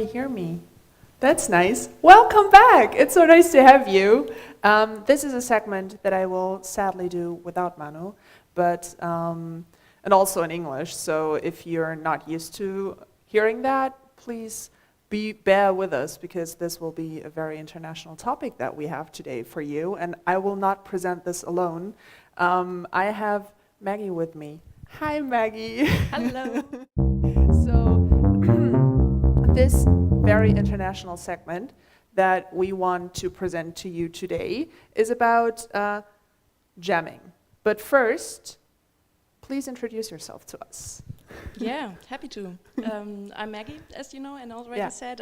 already hear me. That's nice. Welcome back. It's so nice to have you. This is a segment that I will sadly do without Manu, but and also in English. So if you're not used to hearing that, please bear with us because this will be a very international topic that we have today for you. And I will not present this alone. I have Maggie with me. Hi, Maggie. Hello. So this very international segment that we want to present to you today is about jamming. But first, please introduce yourself to us. Yeah, happy to. I'm Maggie, as you know, and already said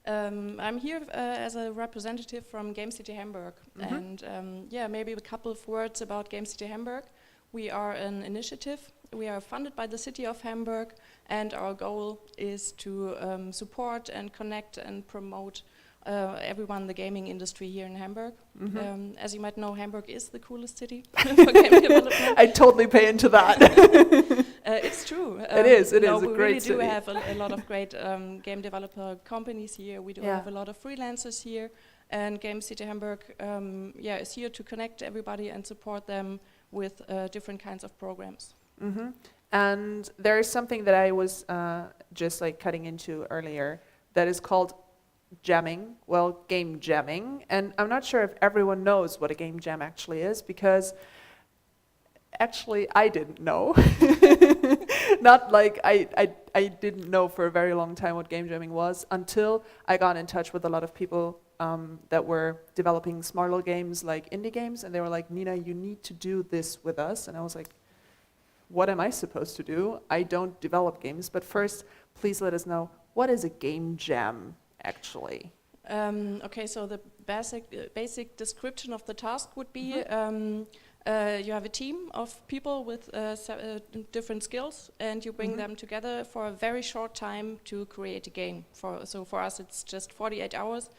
I'm here as a representative from Game City Hamburg. And maybe a couple of words about Game City Hamburg. We are an initiative. We are funded by the city of Hamburg, and our goal is to support and connect and promote everyone in the gaming industry here in Hamburg. As you might know, Hamburg is the coolest city for game development. I totally pay into that. It's true. It is a great city. We really do have a lot of great game developer companies here. We do have a lot of freelancers here, and Game City Hamburg is here to connect everybody and support them with different kinds of programs. And there is something that I was just like cutting into earlier that is called jamming, game jamming. And I'm not sure if everyone knows what a game jam actually is because actually I didn't know. Not like I didn't know for a very long time what game jamming was until I got in touch with a lot of people that were developing smaller games like indie games, and they were like, Nina, you need to do this with us. And I was like, what am I supposed to do? I don't develop games, but first, please let us know, what is a game jam actually? Okay, so the basic description of the task would be you have a team of people with different skills, and you bring them together for a very short time to create a game. So for us, it's just 48 hours.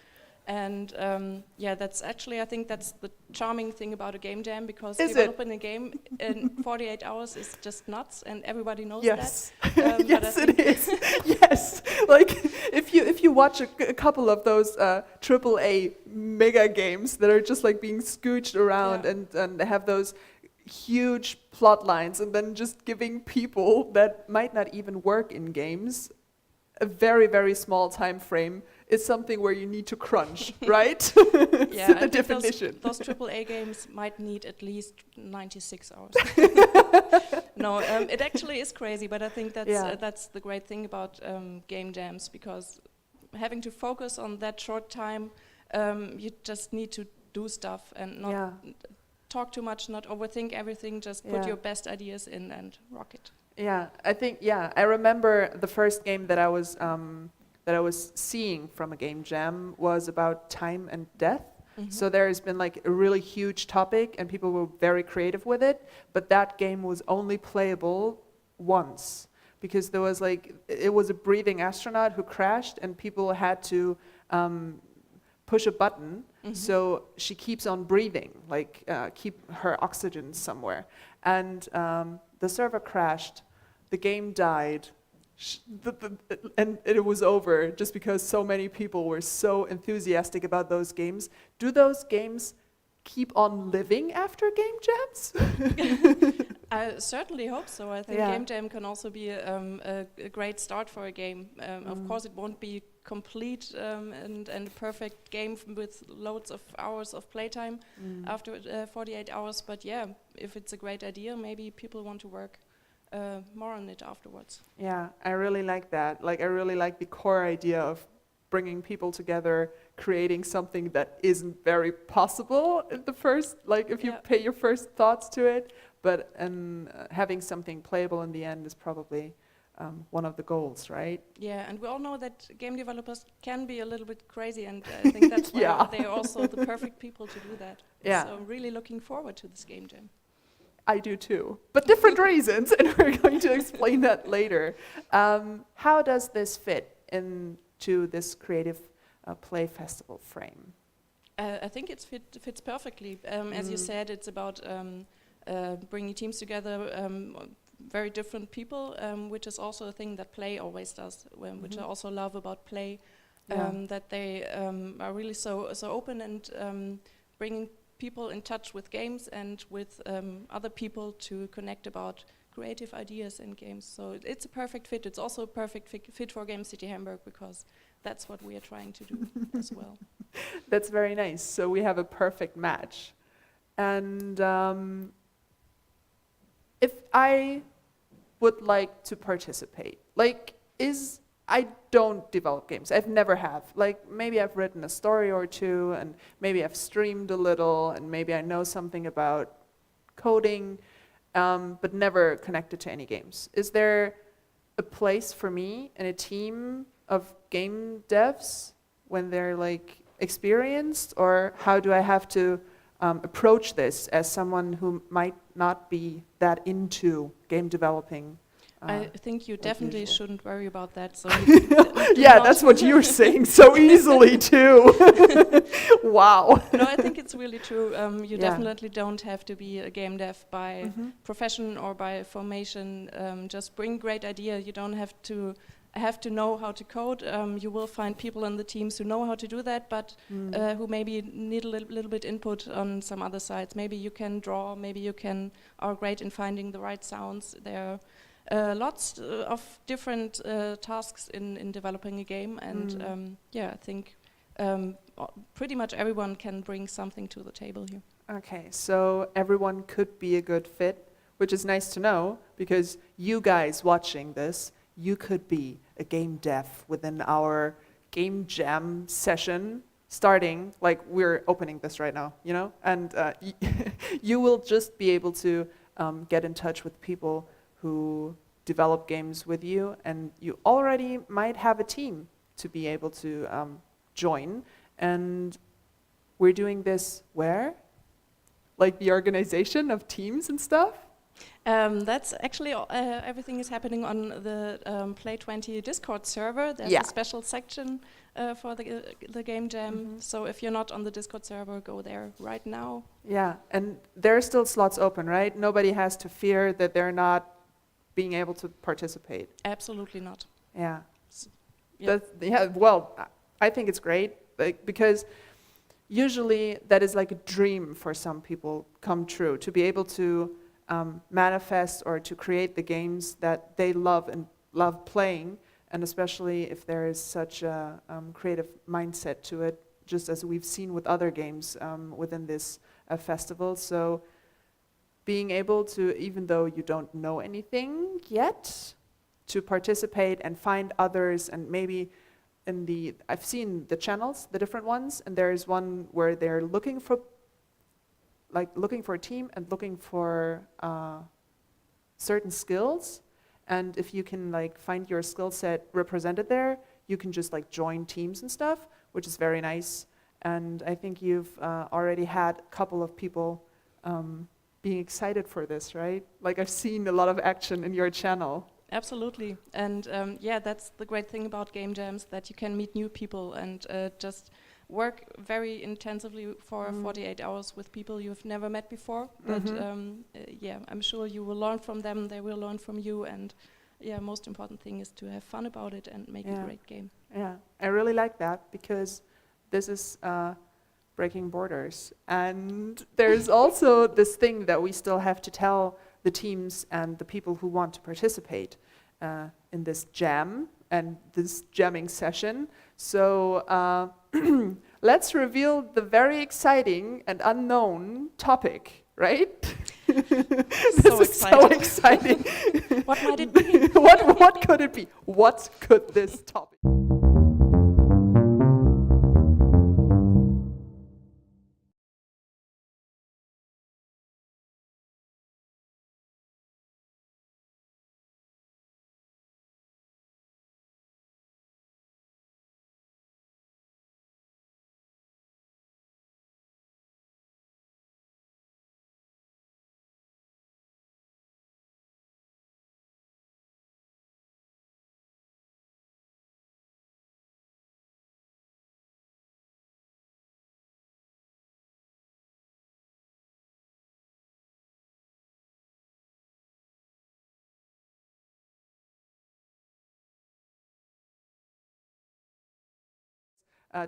And that's actually, I think that's the charming thing about a game jam, because developing a game in 48 hours is just nuts, and everybody knows that. Yes, it is. Yes, like if you watch a couple of those AAA mega games that are just like being scooched around and have those huge plot lines, and then just giving people that might not even work in games a very, very small time frame is something where you need to crunch, right? Yeah, the definition. Those AAA games might need at least 96 hours. No, it actually is crazy, but I think that's the great thing about game jams, because having to focus on that short time, you just need to do stuff and not talk too much, not overthink everything, just put your best ideas in and rock it. Yeah, I remember the first game that I was seeing from a game jam was about time and death. So there has been like a really huge topic and people were very creative with it, but that game was only playable once because there was it was a breathing astronaut who crashed and people had to push a button so she keeps on breathing, keep her oxygen somewhere. And the server crashed, the game died, and it was over just because so many people were so enthusiastic about those games. Do those games keep on living after game jams? I certainly hope so. I think game jam can also be a great start for a game. Of course, it won't be complete and perfect game with loads of hours of playtime after 48 hours. But yeah, if it's a great idea, maybe people want to work more on it afterwards. Yeah, I really like that. I really like the core idea of bringing people together, creating something that isn't very possible at the first, if you pay your first thoughts to it, but having something playable in the end is probably one of the goals, right? Yeah, and we all know that game developers can be a little bit crazy, and I think that's why they're also the perfect people to do that. Yeah. So I'm really looking forward to this game jam. I do too, but different reasons, and we're going to explain that later. How does this fit into this creative play festival frame? I think it fits perfectly. As you said, it's about bringing teams together, very different people, which is also a thing that Play always does, which I also love about Play, that they are really so open and bringing people in touch with games and with other people to connect about creative ideas in games. So it's a perfect fit. It's also a perfect fit for Game City Hamburg, because that's what we are trying to do as well. That's very nice. So we have a perfect match. And if I would like to participate, like, I don't develop games. I've never have. Like, maybe I've written a story or two, and maybe I've streamed a little, and maybe I know something about coding, but never connected to any games. Is there a place for me in a team of game devs when they're like experienced, or how do I have to approach this as someone who might not be that into game developing? I think you like definitely usual. shouldn't worry about that. So Yeah, that's what you're saying so easily too. Wow. No, I think it's really true. You Yeah. definitely don't have to be a game dev by profession or by formation. Just bring great idea. You don't have to know how to code. You will find people in the teams who know how to do that, but who maybe need a little bit input on some other sides. Maybe you can draw. Maybe you are great in finding the right sounds. There are lots of different tasks in developing a game, and I think pretty much everyone can bring something to the table here. Okay, so everyone could be a good fit, which is nice to know, because you guys watching this, you could be a game dev within our game jam session starting, like we're opening this right now, you know? And you will just be able to get in touch with people who develop games with you, and you already might have a team to be able to join. And we're doing this where? Like the organization of teams and stuff? That's actually everything is happening on the Play20 Discord server. There's a special section for the game jam. So if you're not on the Discord server, go there right now. Yeah, and there are still slots open, right? Nobody has to fear that they're not being able to participate. Absolutely not. Yeah. Yeah. Well, I think it's great, like, because usually that is like a dream for some people come true, to be able to manifest or to create the games that they love and love playing, and especially if there is such a creative mindset to it, just as we've seen with other games within this festival. So being able to, even though you don't know anything yet, to participate and find others, and maybe I've seen the channels, the different ones, and there is one where they're looking for a team and looking for certain skills, and if you can like find your skill set represented there, you can just like join teams and stuff, which is very nice. And I think you've already had a couple of people being excited for this, right? Like, I've seen a lot of action in your channel. Absolutely. And that's the great thing about game jams, that you can meet new people and just work very intensively for 48 hours with people you've never met before. But I'm sure you will learn from them, they will learn from you, and most important thing is to have fun about it and make a great game. Yeah, I really like that, because this is breaking borders. And there's also this thing that we still have to tell the teams and the people who want to participate in this jam and this jamming session. So let's reveal the very exciting and unknown topic, right? This is so exciting. What might it be? What could it be? What could this topic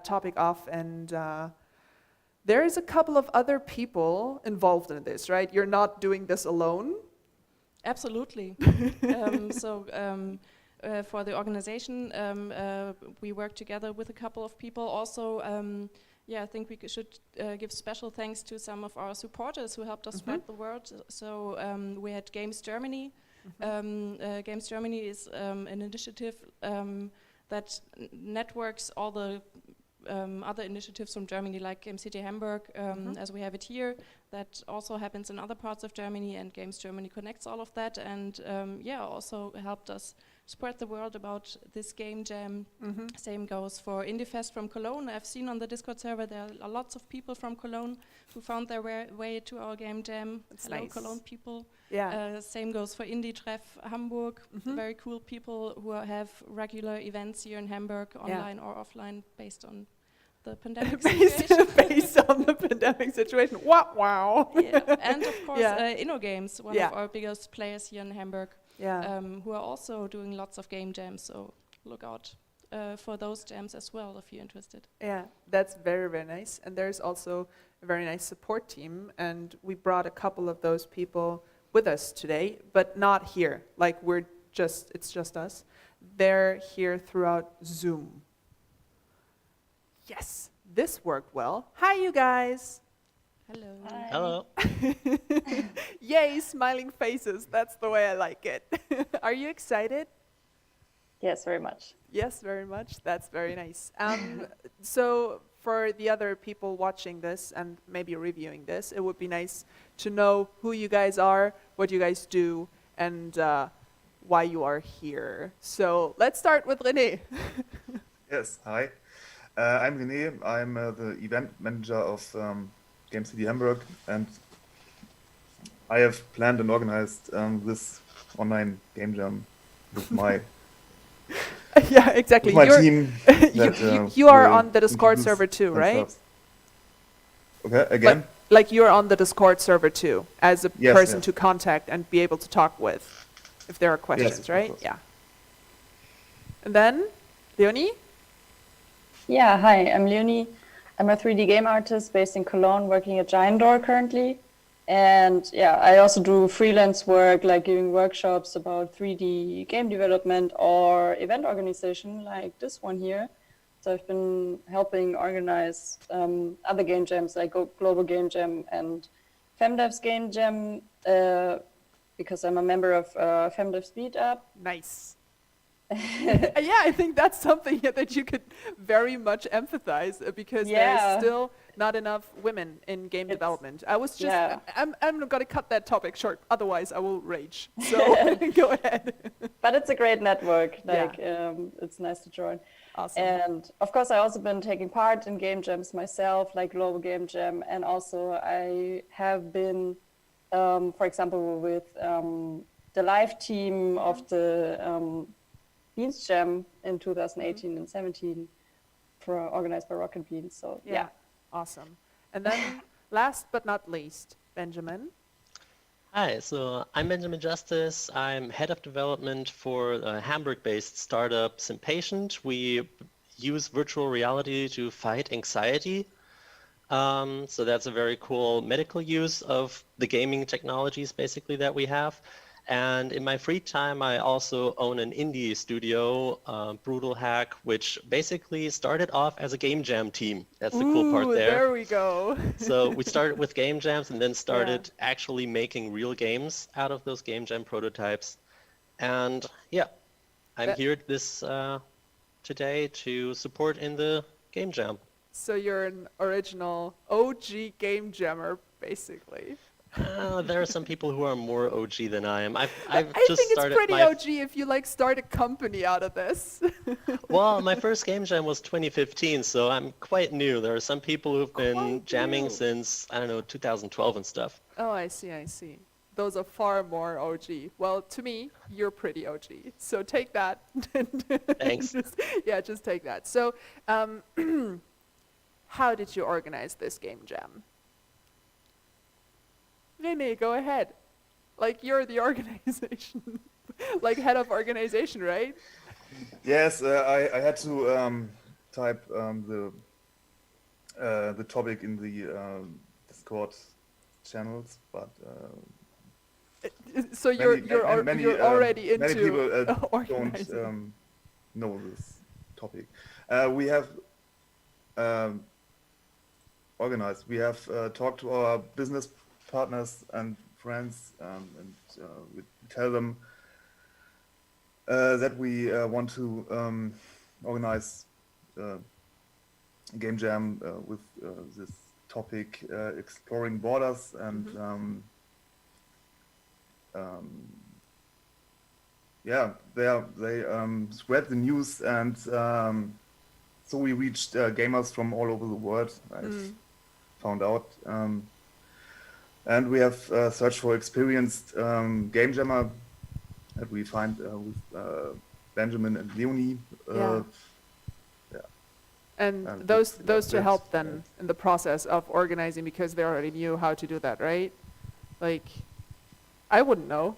topic off, and there is a couple of other people involved in this, right? You're not doing this alone. Absolutely. For the organization, we work together with a couple of people. Also, I think we should give special thanks to some of our supporters who helped us spread the word. So we had Games Germany. Games Germany is an initiative that networks all the other initiatives from Germany, like Game City Hamburg, as we have it here. That also happens in other parts of Germany, and Games Germany connects all of that, and also helped us spread the word about this game jam. Same goes for IndieFest from Cologne. I've seen on the Discord server there are lots of people from Cologne who found their way to our game jam. That's Hello, nice. Cologne people. Yeah. Same goes for Indie Treff Hamburg. Very cool people who have regular events here in Hamburg, online or offline, based on the pandemic situation. based on the pandemic situation. Wow. Yeah. And of course, InnoGames, one of our biggest players here in Hamburg, who are also doing lots of game jams. So look out for those jams as well if you're interested. Yeah, that's very, very nice. And there's also a very nice support team. And we brought a couple of those people with us today, but not here. Like it's just us. They're here throughout Zoom. Yes, this worked well. Hi, you guys. Hello. Hi. Hello. Yay, smiling faces. That's the way I like it. Are you excited? Yes, very much. Yes, very much. That's very nice. So for the other people watching this and maybe reviewing this, it would be nice to know who you guys are, what you guys do, and why you are here. So let's start with René. Yes, hi. I'm René. I'm the event manager of Game City Hamburg, and I have planned and organized this online game jam with my Yeah, exactly. with my team. You are on the Discord server too, right? Okay, again? Like you're on the Discord server too, as a Yes, person yes. to contact and be able to talk with, if there are questions, of right? course. Yeah. And then, Leonie? Yeah, hi, I'm Leonie. I'm a 3D game artist based in Cologne, working at Giant Door currently. And I also do freelance work, like giving workshops about 3D game development or event organization, like this one here. So I've been helping organize other game jams, like Global Game Jam and FemDev's Game Jam, because I'm a member of FemDev's Meetup. Nice. Yeah, I think that's something that you could very much empathize because there's still not enough women in game development. I was just, I'm going to cut that topic short, otherwise I will rage. So go ahead. But it's a great network, it's nice to join. Awesome. And of course, I also been taking part in game jams myself, like Global Game Jam. And also I have been, for example, with the live team of the Beans Jam in 2018 and 17 organized by Rocket Beans. So yeah. Awesome. And then last but not least, Benjamin. Hi, so I'm Benjamin Justice. I'm head of development for a Hamburg-based startup, Simpatient. We use virtual reality to fight anxiety. So that's a very cool medical use of the gaming technologies basically that we have. And in my free time, I also own an indie studio, Brutal Hack, which basically started off as a game jam team. That's the cool part there. There we go. So we started with game jams and then started actually making real games out of those game jam prototypes. And I'm here today to support in the game jam. So you're an original OG game jammer, basically. There are some people who are more OG than I am. I think it's pretty OG if you start a company out of this. Well, my first game jam was 2015, so I'm quite new. There are some people who've been jamming since, 2012 and stuff. Oh, I see. Those are far more OG. Well, to me, you're pretty OG. So take that. Thanks. just take that. So, how did you organize this game jam? René, go ahead. You're the organization, head of organization, right? Yes, I had to type the topic in the Discord channels, but So you're already many into people don't organizing. know this topic. We have organized. We have talked to our business partners and friends, and we tell them that we want to organize a game jam with this topic, exploring borders, and yeah, they spread the news, and so we reached gamers from all over the world. I've found out, and we have searched for experienced game jammer that we find with Benjamin and Leonie. Yeah. And And those that's to it. help then in the process of organizing, because they already knew how to do that, right? Like, I wouldn't know.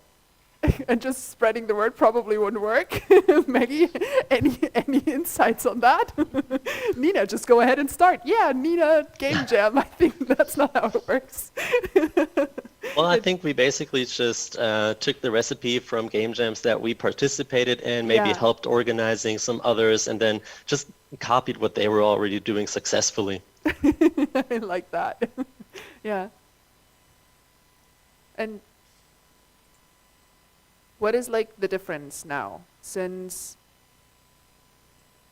And just spreading the word probably wouldn't work. Maggie, any insights on that? Nina, just go ahead and start. Yeah, Nina, game jam. I think that's not how it works. Well, I think we basically just took the recipe from game jams that we participated in, maybe Yeah. helped organizing some others, and then just copied what they were already doing successfully. I like that. Yeah. And what is like the difference now, since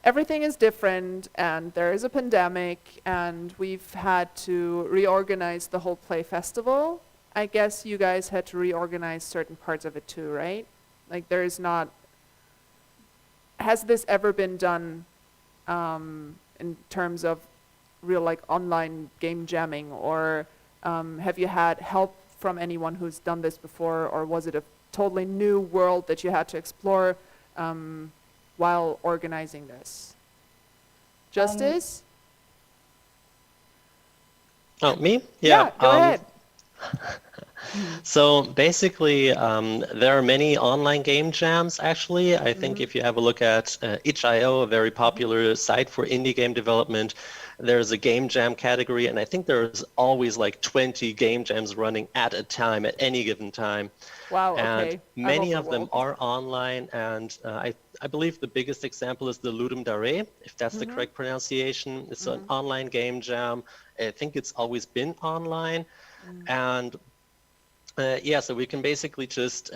everything is different and there is a pandemic and we've had to reorganize the whole Play Festival? I guess you guys had to reorganize certain parts of it too, right? Like there is not, has this ever been done in terms of real like online game jamming, or have you had help from anyone who's done this before, or was it a totally new world that you had to explore while organizing this? Justice? Oh, me? Yeah, go ahead. So basically, there are many online game jams, actually. I think if you have a look at itch.io, a very popular site for indie game development, there's a game jam category, and I think there's always like 20 game jams running at a time, at any given time. Wow, And okay. many of them are online, and I believe the biggest example is the Ludum Dare, if that's the correct pronunciation. It's an online game jam. I think it's always been online. And yeah, so we can basically just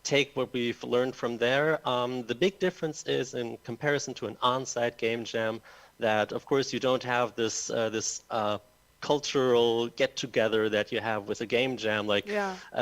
take what we've learned from there. The big difference is, in comparison to an on-site game jam, that of course you don't have this cultural get-together that you have with a game jam. Like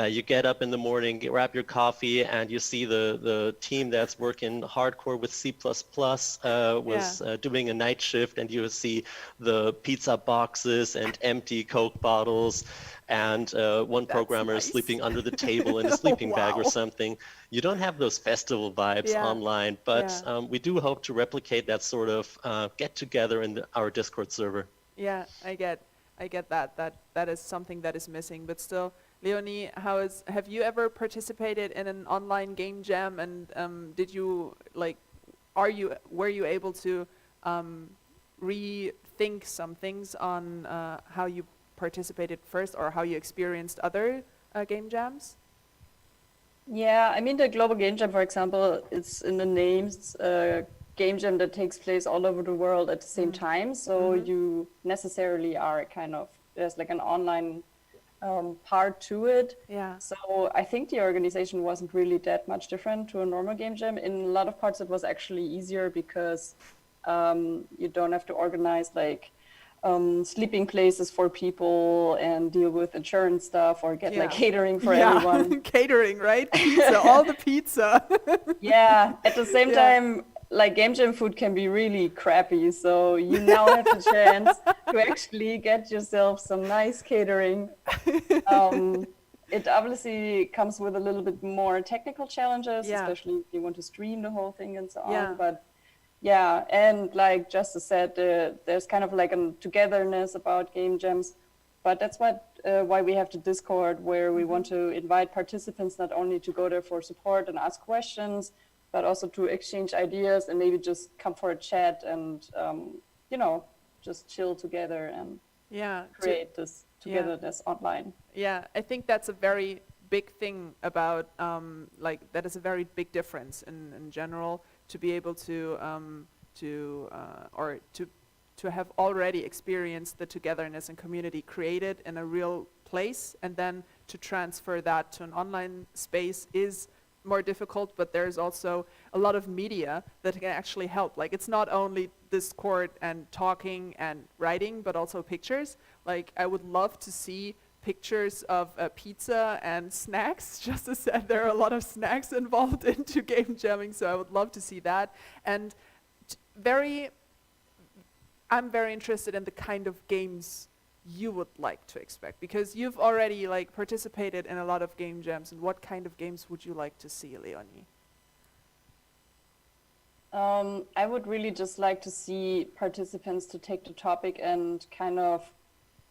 you get up in the morning, grab your coffee, and you see the team that's working hardcore with C++ was doing a night shift, and you see the pizza boxes and empty Coke bottles, and one programmer is sleeping under the table in a sleeping bag or something. You don't have those festival vibes online, but we do hope to replicate that sort of get-together in our Discord server. Yeah, I get that. That is something that is missing. But still, Leonie, have you ever participated in an online game jam? And did you were you able to rethink some things on how you participated first, or how you experienced other game jams? Yeah, I mean, the Global Game Jam, for example, it's in the names, game jam that takes place all over the world at the same time. So you necessarily are there's like an online part to it. Yeah. So I think the organization wasn't really that much different to a normal game jam. In a lot of parts, it was actually easier because you don't have to organize like sleeping places for people and deal with insurance stuff, or get like catering for everyone. Catering, right? Pizza, all the pizza. Yeah, at the same time, like game jam food can be really crappy, so you now have the chance to actually get yourself some nice catering. It obviously comes with a little bit more technical challenges, especially if you want to stream the whole thing and so on. But yeah, and like Justice said, there's kind of like a togetherness about game jams. But that's why we have the Discord, where we want to invite participants not only to go there for support and ask questions, but also to exchange ideas and maybe just come for a chat and, just chill together and Yeah. create this togetherness online. Yeah, I think that's a very big thing about, that is a very big difference in general, to be able to have already experienced the togetherness and community created in a real place, and then to transfer that to an online space is more difficult, but there's also a lot of media that can actually help. Like, it's not only Discord and talking and writing, but also pictures. Like, I would love to see pictures of pizza and snacks. Just as said, there are a lot of snacks involved into game jamming, so I would love to see that. And I'm very interested in the kind of games you would like to expect, because you've already participated in a lot of game jams. And what kind of games would you like to see, Leonie? I would really just like to see participants to take the topic and kind of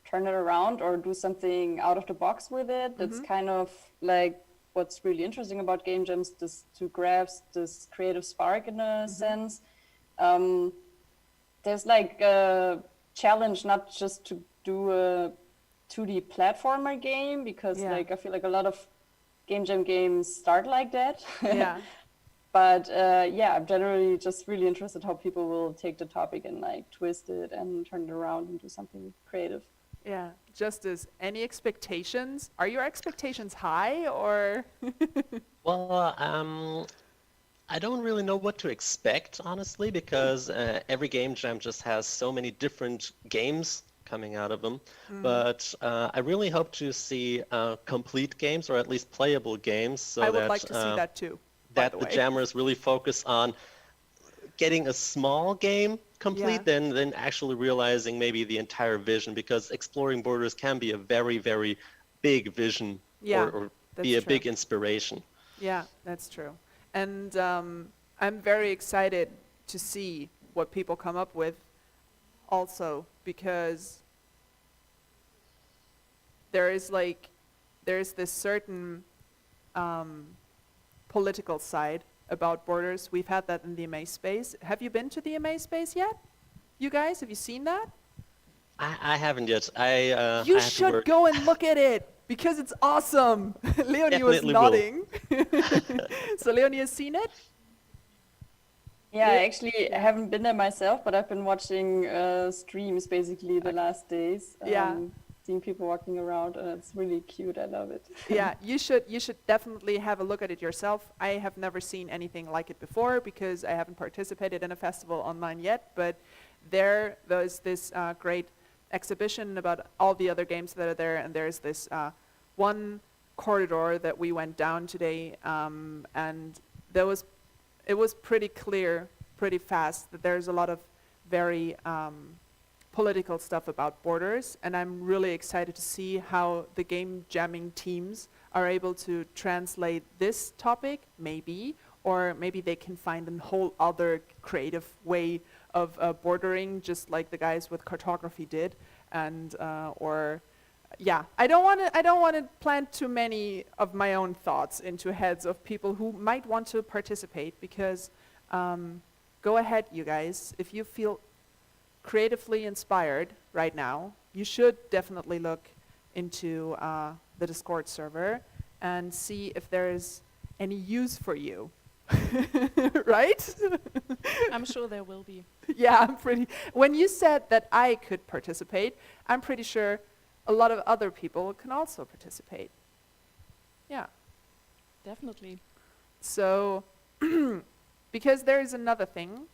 turn it around or do something out of the box with it. That's kind of like what's really interesting about game jams, to grasp this creative spark in a sense. There's a challenge not just to do a 2D platformer game, because I feel like a lot of game jam games start like that. Yeah. But I'm generally just really interested how people will take the topic and twist it and turn it around and do something creative. Yeah. Justice, any expectations? Are your expectations high, or? Well, I don't really know what to expect, honestly, because every game jam just has so many different games coming out of them. But I really hope to see complete games, or at least playable games, so I would like to see that too. That the jammers really focus on getting a small game complete, than actually realizing maybe the entire vision, because exploring borders can be a very, very big vision, or be a big inspiration. Yeah, that's true. And I'm very excited to see what people come up with also, because there's this certain political side about borders. We've had that in the MA space. Have you been to the MA space yet? You guys, have you seen that? I haven't yet. You should go and look at it, because it's awesome. Leonie was Definitely nodding. So Leonie has seen it? Yeah, I actually haven't been there myself, but I've been watching streams basically the last days. Seeing people walking around, and it's really cute. I love it. Yeah, you should definitely have a look at it yourself. I have never seen anything like it before, because I haven't participated in a festival online yet, but there's this great exhibition about all the other games that are there, and there's this one corridor that we went down today, and it was pretty clear pretty fast that there's a lot of very political stuff about borders, and I'm really excited to see how the game jamming teams are able to translate this topic, maybe, or maybe they can find a whole other creative way of bordering, just like the guys with cartography did, and I don't want to plant too many of my own thoughts into heads of people who might want to participate, because go ahead, you guys. If you feel creatively inspired right now, you should definitely look into the Discord server and see if there's any use for you. Right? I'm sure there will be. Yeah, when you said that I could participate, I'm pretty sure a lot of other people can also participate. Yeah. Definitely. So, because there is another thing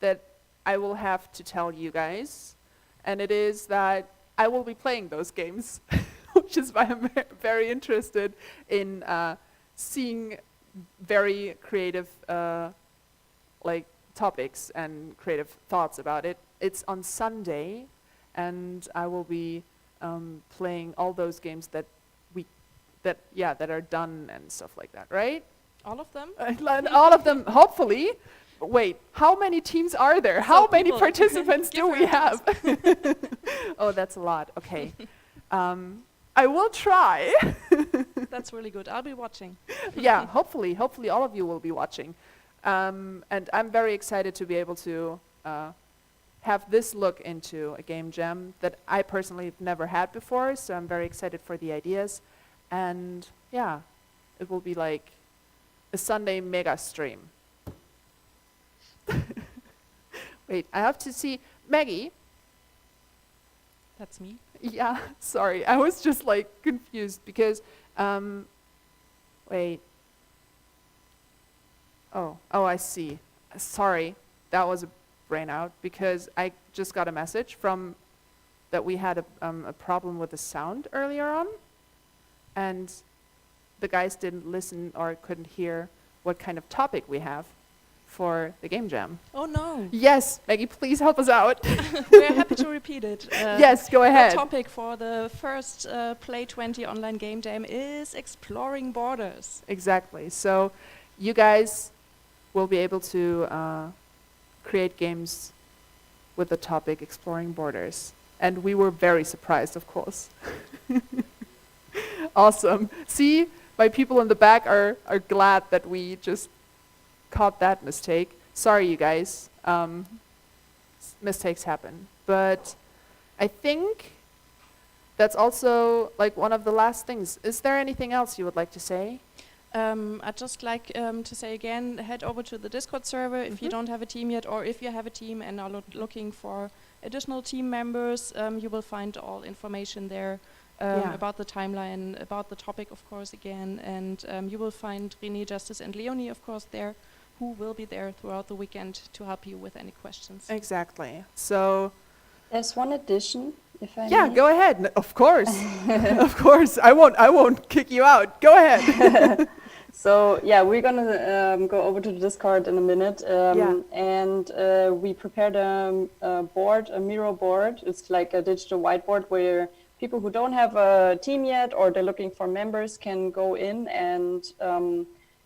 that I will have to tell you guys, and it is that I will be playing those games, which is why I'm very interested in seeing very creative topics and creative thoughts about it. It's on Sunday, and I will be playing all those games that are done and stuff like that, right? All of them? All of them, hopefully. Wait, how many teams are there? How many people. participants do we have? Oh, that's a lot. Okay. I will try. That's really good. I'll be watching. Yeah, hopefully all of you will be watching. And I'm very excited to be able to have this look into a game jam that I personally have never had before, so I'm very excited for the ideas. And yeah, it will be like a Sunday mega stream. Wait, I have to see Maggie. That's me. Yeah, sorry, I was just like confused because, wait. Oh, I see. Sorry, that was a brain out because I just got a message from that we had a problem with the sound earlier on, and the guys didn't listen or couldn't hear what kind of topic we have for the game jam. Oh no. Yes, Maggie, please help us out. We're happy to repeat it. Yes, go ahead. The topic for the first PLAY20 online game jam is exploring borders. Exactly. So you guys will be able to create games with the topic exploring borders. And we were very surprised, of course. Awesome. See, my people in the back are glad that we just caught that mistake. Sorry, you guys. Mistakes happen. But I think that's also like one of the last things. Is there anything else you would like to say? I'd just like to say again, head over to the Discord server if you don't have a team yet, or if you have a team and are looking for additional team members, you will find all information there about the timeline, about the topic, of course, again, and you will find René, Justice, and Leonie, of course, there, who will be there throughout the weekend to help you with any questions. Exactly. So There's one addition, if I yeah, may. go ahead. Of course. Of course. I won't kick you out. Go ahead. So yeah, we're gonna go over to the Discord in a minute, and we prepared a board, a Miro board. It's like a digital whiteboard where people who don't have a team yet or they're looking for members can go in and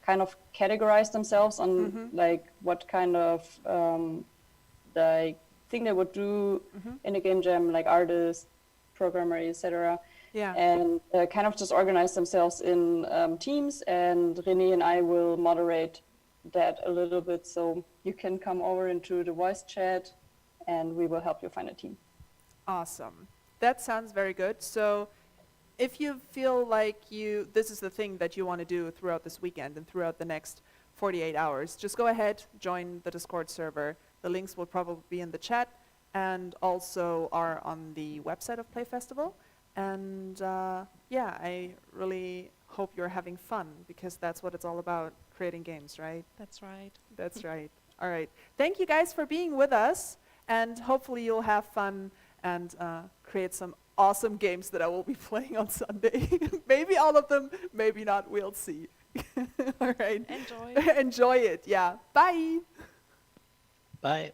kind of categorize themselves on like what kind of like thing they would do in a game jam, like artist, programmer, etc. Yeah. And kind of just organize themselves in teams, and René and I will moderate that a little bit, so you can come over into the voice chat and we will help you find a team. Awesome. That sounds very good. So if you feel like this is the thing that you want to do throughout this weekend and throughout the next 48 hours, just go ahead, join the Discord server. The links will probably be in the chat and also are on the website of Play Festival. And yeah, I really hope you're having fun, because that's what it's all about, creating games, right? That's right. That's right. All right. Thank you guys for being with us, and hopefully you'll have fun and create some awesome games that I will be playing on Sunday. Maybe all of them, maybe not, we'll see. All right. Enjoy. Enjoy it, yeah. Bye. Bye.